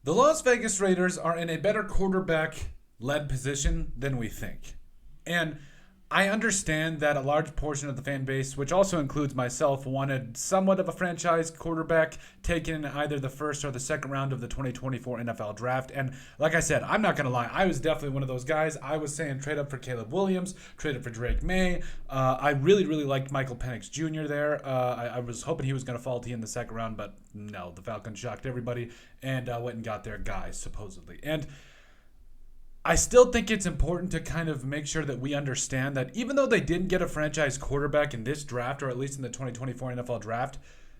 The Las Vegas Raiders are in a better quarterback-led position than we think. And I understand that a large portion of the fan base, which also includes myself, wanted somewhat of a franchise quarterback taken in either the first or the second round of the 2024 NFL draft. And like I said, I'm not going to lie, I was definitely one of those guys. I was saying trade up for Caleb Williams, trade up for Drake May. I really, really liked Michael Penix Jr. there. I was hoping he was going to fall to you in the second round, but no, the Falcons shocked everybody and went and got their guys, supposedly. And I still think it's important to kind of make sure that we understand that even though they didn't get a franchise quarterback in this draft, or at least in the 2024 NFL draft,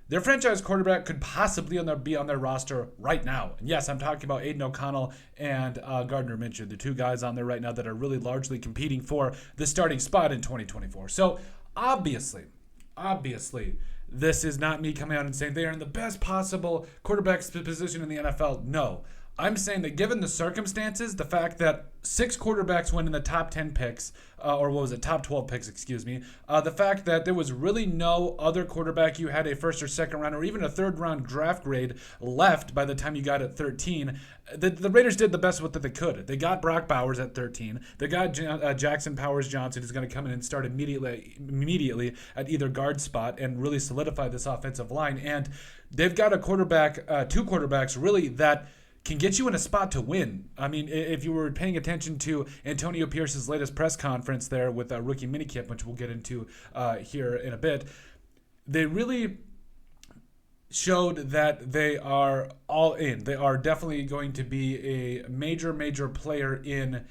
their franchise quarterback could possibly be on their roster right now. And yes, I'm talking about Aiden O'Connell and Gardner Minshew, the two guys on there right now that are really largely competing for the starting spot in 2024. So obviously, this is not me coming out and saying they are in the best possible quarterback position in the NFL. No. I'm saying that given the circumstances, the fact that 6 quarterbacks went in the top 10 picks, or what was it, top 12 picks, excuse me, the fact that there was really no other quarterback you had a first or second round or even a third round draft grade left by the time you got at 13, the Raiders did the best with that they could. They got Brock Bowers at 13. They got Jackson Powers Johnson, who's going to come in and start immediately at either guard spot and really solidify this offensive line. And they've got two quarterbacks really that can get you in a spot to win. I mean, if you were paying attention to Antonio Pierce's latest press conference there with a rookie minicamp, which we'll get into here in a bit, they really showed that they are all in. They are definitely going to be a major player in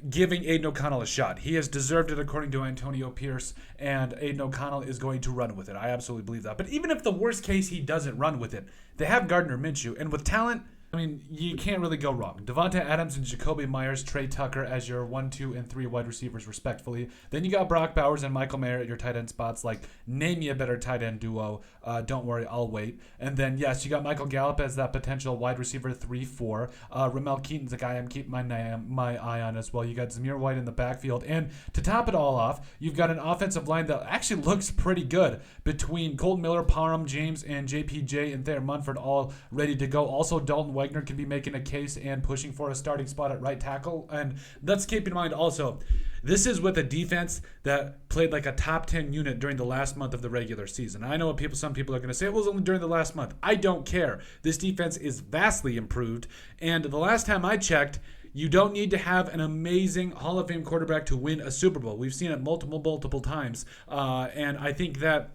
giving Aiden O'Connell a shot. He has deserved it according to Antonio Pierce, and Aiden O'Connell is going to run with it. I absolutely believe that. But even if the worst case he doesn't run with it, they have Gardner Minshew, and with talent, I mean, you can't really go wrong. Devonta Adams and Jacoby Myers, Trey Tucker as your 1, 2, and 3 wide receivers, respectfully. Then you got Brock Bowers and Michael Mayer at your tight end spots. Like, name me a better tight end duo. Don't worry, I'll wait. And then, yes, you got Michael Gallup as that potential wide receiver 3-4. Ramel Keaton's a guy I'm keeping my eye on as well. You got Zamir White in the backfield. And to top it all off, you've got an offensive line that actually looks pretty good between Colton Miller, Parham, James, and JPJ and Thayer Munford all ready to go. Also, Dalton Wagner can be making a case and pushing for a starting spot at right tackle. And let's keep in mind also, this is with a defense that played like a top 10 unit during the last month of the regular season. I know some people are going to say it was only during the last month. I don't care. This defense is vastly improved. And the last time I checked, you don't need to have an amazing Hall of Fame quarterback to win a Super Bowl. We've seen it multiple times. And I think that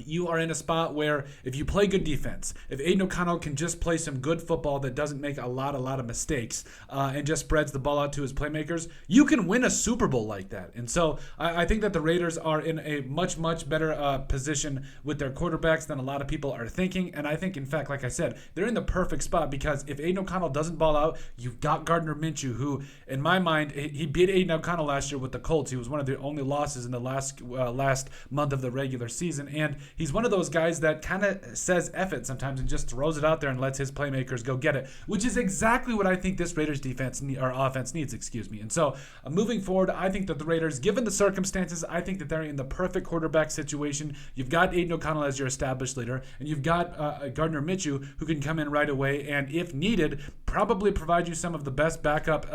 you are in a spot where if you play good defense, if Aiden O'Connell can just play some good football that doesn't make a lot of mistakes and just spreads the ball out to his playmakers, you can win a Super Bowl like that. And so I think that the Raiders are in a much better position with their quarterbacks than a lot of people are thinking. And I think, in fact, like I said, they're in the perfect spot because if Aiden O'Connell doesn't ball out, you've got Gardner Minshew, who, in my mind, he beat Aiden O'Connell last year with the Colts. He was one of the only losses in the last month of the regular season. And he's one of those guys that kind of says F it sometimes and just throws it out there and lets his playmakers go get it, which is exactly what I think this Raiders defense or offense needs, And so moving forward, I think that the Raiders, given the circumstances, I think that they're in the perfect quarterback situation. You've got Aiden O'Connell as your established leader, and you've got Gardner Minshew who can come in right away and, if needed, probably provide you some of the best backup,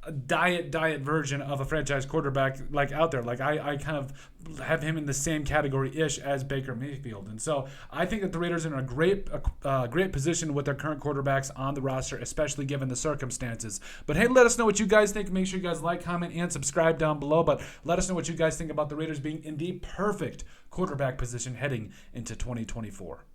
a diet version of a franchise quarterback like out there. Like I kind of have him in the same category-ish as Baker Mayfield. And so I think that the Raiders are in a great position with their current quarterbacks on the roster, especially given the circumstances. But hey, let us know what you guys think. Make sure you guys like, comment, and subscribe down below. But let us know what you guys think about the Raiders being in the perfect quarterback position heading into 2024.